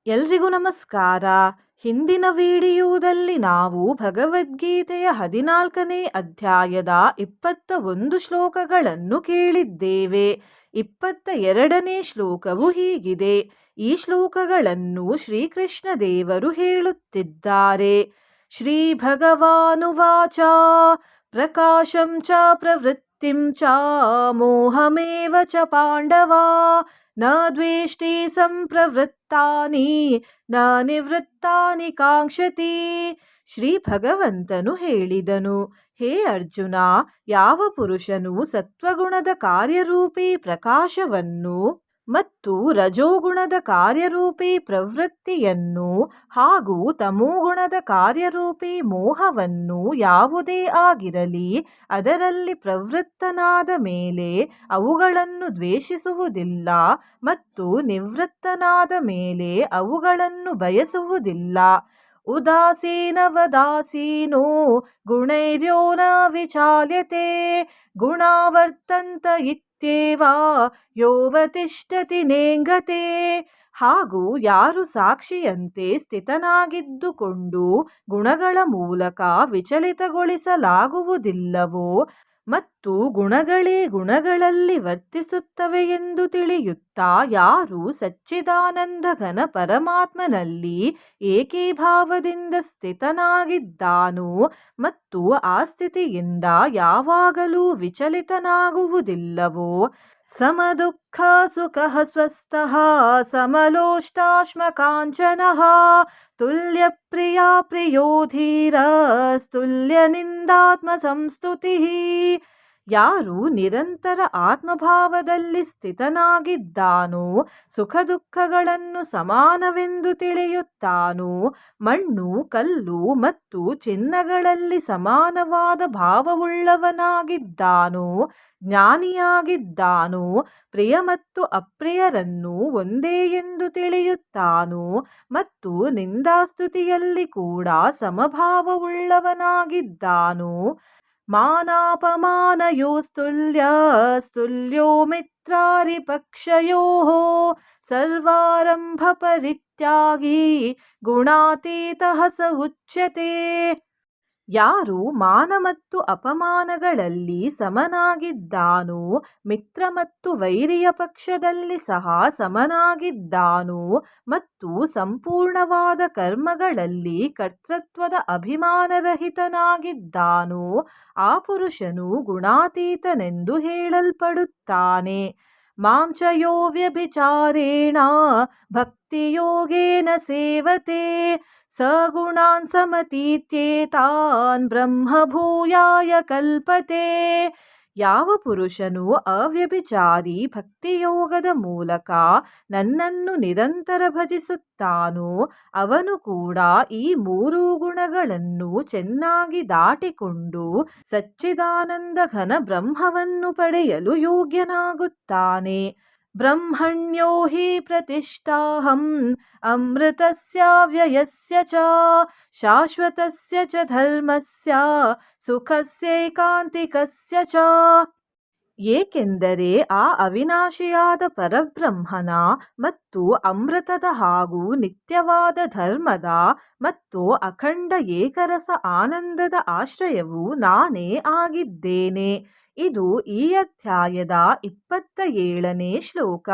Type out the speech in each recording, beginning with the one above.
ಎಲ್ರಿಗೂ ನಮಸ್ಕಾರ. ಹಿಂದಿನ ವಿಡಿಯೋದಲ್ಲಿ ನಾವು ಭಗವದ್ಗೀತೆಯ 14ನೇ ಅಧ್ಯಾಯದ 21 ಶ್ಲೋಕಗಳನ್ನು ಕೇಳಿದ್ದೇವೆ. 22ನೇ ಶ್ಲೋಕವು ಹೀಗಿದೆ. ಈ ಶ್ಲೋಕಗಳನ್ನು ಶ್ರೀಕೃಷ್ಣ ದೇವರು ಹೇಳುತ್ತಿದ್ದಾರೆ. ಶ್ರೀ ಭಗವಾನುವಾಚ ಪ್ರಕಾಶಂ ಚ ಪ್ರವೃತ್ತಿಂ ಚ ಮೋಹಮೇವ ಚ ಪಾಂಡವಾ ನ ದ್ವೇಷ್ಟಿ ಸಂಪ್ರವೃತ್ತಾನಿ ನ ನಿವೃತ್ತಾನಿ ಕಾಂಕ್ಷತಿ. ಶ್ರೀ ಭಗವಂತನು ಹೇಳಿದನು, ಹೇ ಅರ್ಜುನ, ಯಾವ ಪುರುಷನು ಸತ್ವಗುಣದ ಕಾರ್ಯರೂಪಿ ಪ್ರಕಾಶವನ್ನು ಮತ್ತು ರಜೋಗುಣದ ಕಾರ್ಯರೂಪಿ ಪ್ರವೃತ್ತಿಯನ್ನು ಹಾಗೂ ತಮೋಗುಣದ ಕಾರ್ಯರೂಪಿ ಮೋಹವನ್ನು ಯಾವುದೇ ಆಗಿರಲಿ ಅದರಲ್ಲಿ ಪ್ರವೃತ್ತನಾದ ಮೇಲೆ ಅವುಗಳನ್ನು ದ್ವೇಷಿಸುವುದಿಲ್ಲ ಮತ್ತು ನಿವೃತ್ತನಾದ ಮೇಲೆ ಅವುಗಳನ್ನು ಬಯಸುವುದಿಲ್ಲ. ಉದಾಸೀನವದಾಸೀನೋ ಗುಣೈರ್ಯೋ ನ ವಿಚಾಲ್ಯತೆ ಗುಣಾವರ್ತಂತ ಇತ್ಯೇವ ಯೋವತಿಷ್ಠತಿ ನೇಂಗತೆ. ಹಾಗೂ ಯಾರು ಸಾಕ್ಷಿಯಂತೆ ಸ್ಥಿತನಾಗಿದ್ದುಕೊಂಡು ಗುಣಗಳ ಮೂಲಕ ವಿಚಲಿತಗೊಳಿಸಲಾಗುವುದಿಲ್ಲವೋ ಮತ್ತು ಗುಣಗಳೇ ಗುಣಗಳಲ್ಲಿ ವರ್ತಿಸುತ್ತವೆ ಎಂದು ತಿಳಿಯುತ್ತಾ ಯಾರು ಸಚ್ಚಿದಾನಂದ ಘನ ಪರಮಾತ್ಮನಲ್ಲಿ ಏಕೀಭಾವದಿಂದ ಸ್ಥಿತನಾಗಿದ್ದಾನೋ ಮತ್ತು ಆ ಸ್ಥಿತಿಯಿಂದ ಯಾವಾಗಲೂ ವಿಚಲಿತನಾಗುವುದಿಲ್ಲವೋ ಸಮದುಃಖ ಸುಖಃ ಸ್ವಸ್ಥಃ ಸಮಲೋಷ್ಟಾಶ್ಮಕಾಂಚನಃ ತುಲ್ಯಪ್ರಿಯ ಪ್ರಿಯೋ ಧೀರಸ್ತುಲ್ಯನಿಂದಾತ್ಮ ಸಂಸ್ತುತಿಃ. ಯಾರು ನಿರಂತರ ಆತ್ಮಭಾವದಲ್ಲಿ ಸ್ಥಿತನಾಗಿದ್ದಾನೋ ಸುಖ ದುಃಖಗಳನ್ನು ಸಮಾನವೆಂದು ತಿಳಿಯುತ್ತಾನೋ ಮಣ್ಣು ಕಲ್ಲು ಮತ್ತು ಚಿನ್ನಗಳಲ್ಲಿ ಸಮಾನವಾದ ಭಾವವುಳ್ಳವನಾಗಿದ್ದಾನೋ ಜ್ಞಾನಿಯಾಗಿದ್ದಾನೋ ಪ್ರಿಯ ಮತ್ತು ಅಪ್ರಿಯರನ್ನು ಒಂದೇ ಎಂದು ತಿಳಿಯುತ್ತಾನೋ ಮತ್ತು ನಿಂದಾಸ್ತುತಿಯಲ್ಲಿ ಕೂಡ ಸಮಭಾವವುಳ್ಳವನಾಗಿದ್ದಾನೋ ಮಾನಾಪಮಾನಯೋಸ್ತುಲ್ಯೋ ಮಿತ್ರಾರಿಪಕ್ಷಯೋಃ ಸರ್ವಾರಂಭ ಪರಿತ್ಯಾಗಿ ಗುಣಾತೀತಃ ಸ ಉಚ್ಯತೆ. ಯಾರು ಮಾನ ಮತ್ತು ಅಪಮಾನಗಳಲ್ಲಿ ಸಮನಾಗಿದ್ದಾನೋ ಮಿತ್ರ ಮತ್ತು ವೈರಿಯ ಪಕ್ಷದಲ್ಲಿ ಸಹ ಸಮನಾಗಿದ್ದಾನೋ ಮತ್ತು ಸಂಪೂರ್ಣವಾದ ಕರ್ಮಗಳಲ್ಲಿ ಕರ್ತೃತ್ವದ ಅಭಿಮಾನರಹಿತನಾಗಿದ್ದಾನೋ ಆ ಪುರುಷನು ಗುಣಾತೀತನೆಂದು ಹೇಳಲ್ಪಡುತ್ತಾನೆ. ಮಾಂ ಚ ಯೋ ವ್ಯಭಿಚಾರೇಣ ಭಕ್ತಿಯೋಗೇನ ಸೇವತೆ ಸಗುಣಾನ್ ಸಮತೀತ್ಯೇತಾನ್ ಬ್ರಹ್ಮಭೂಯಾಯ ಕಲ್ಪತೆ. ಯಾವ ಪುರುಷನು ಅವ್ಯಭಿಚಾರಿ ಭಕ್ತಿಯೋಗದ ಮೂಲಕ ನನ್ನನ್ನು ನಿರಂತರ ಭಜಿಸುತ್ತಾನೋ ಅವನು ಕೂಡ ಈ 3 ಗುಣಗಳನ್ನು ಚೆನ್ನಾಗಿ ದಾಟಿಕೊಂಡು ಸಚ್ಚಿದಾನಂದ ಘನ ಬ್ರಹ್ಮವನ್ನು ಪಡೆಯಲು ಯೋಗ್ಯನಾಗುತ್ತಾನೆ. ಬ್ರಹ್ಮಣ್ಯೋ ಹಿ ಪ್ರತಿಷ್ಠಾಹಂ ಅಮೃತಸ್ಯ ವ್ಯಯಸ್ಯ ಚ ಶಾಶ್ವತಸ್ಯ ಚ ಧರ್ಮಸ್ಯ ಸುಖಸ್ಯೈಕಾಂತಿಕಸ್ಯ ಚ. ಏಕೆಂದರೆ ಆ ಅವಿನಾಶಿಯಾದ ಪರಬ್ರಹ್ಮನ ಮತ್ತು ಅಮೃತದ ಹಾಗೂ ನಿತ್ಯವಾದ ಧರ್ಮದ ಮತ್ತು ಅಖಂಡ ಏಕರಸ ಆನಂದದ ಆಶ್ರಯವು ನಾನೇ ಆಗಿದ್ದೇನೆ. ಇದು ಈ ಅಧ್ಯಾಯದ 27ನೇ ಶ್ಲೋಕ.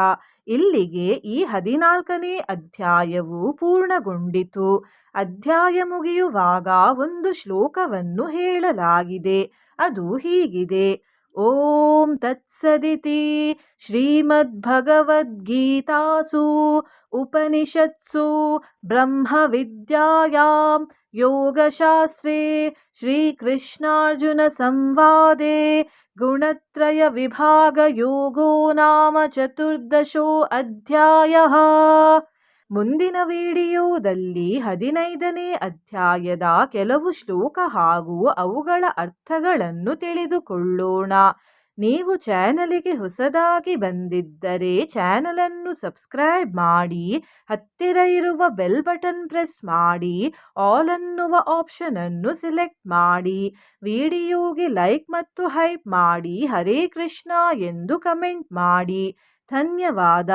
ಇಲ್ಲಿಗೆ ಈ 14ನೇ ಅಧ್ಯಾಯವು ಪೂರ್ಣಗೊಂಡಿತು. ಅಧ್ಯಾಯ ಮುಗಿಯುವಾಗ ಒಂದು ಶ್ಲೋಕವನ್ನು ಹೇಳಲಾಗಿದೆ. ಅದು ಹೀಗಿದೆ. ಓಂ ತತ್ಸದಿತಿ ಶ್ರೀಮದ್ಭಗವದ್ಗೀತಾಸು ಉಪನಿಷತ್ಸು ಬ್ರಹ್ಮವಿದ್ಯಾಯಾಂ ಯೋಗಶಾಸ್ತ್ರೇ ಶ್ರೀಕೃಷ್ಣಾರ್ಜುನ ಸಂವಾದೆ ಗುಣತ್ರಯ ವಿಭಾಗ ಯೋಗೋ ನಾಮ 14ನೇ ಅಧ್ಯಾಯಃ. ಮುಂದಿನ ವಿಡಿಯೋದಲ್ಲಿ 15ನೇ ಅಧ್ಯಾಯದ ಕೆಲವು ಶ್ಲೋಕ ಹಾಗೂ ಅವುಗಳ ಅರ್ಥಗಳನ್ನು ತಿಳಿದುಕೊಳ್ಳೋಣ. ನೀವು ಚಾನಲಿಗೆ ಹೊಸದಾಗಿ ಬಂದಿದ್ದರೆ ಚಾನಲನ್ನು ಸಬ್ಸ್ಕ್ರೈಬ್ ಮಾಡಿ, ಹತ್ತಿರ ಇರುವ ಬೆಲ್ ಬಟನ್ ಪ್ರೆಸ್ ಮಾಡಿ, ಆಲ್ ಅನ್ನುವ ಆಪ್ಷನ್ ಅನ್ನು ಸೆಲೆಕ್ಟ್ ಮಾಡಿ, ವಿಡಿಯೋಗೆ ಲೈಕ್ ಮತ್ತು ಹೈಪ್ ಮಾಡಿ, ಹರೇ ಕೃಷ್ಣ ಎಂದು ಕಮೆಂಟ್ ಮಾಡಿ. ಧನ್ಯವಾದ.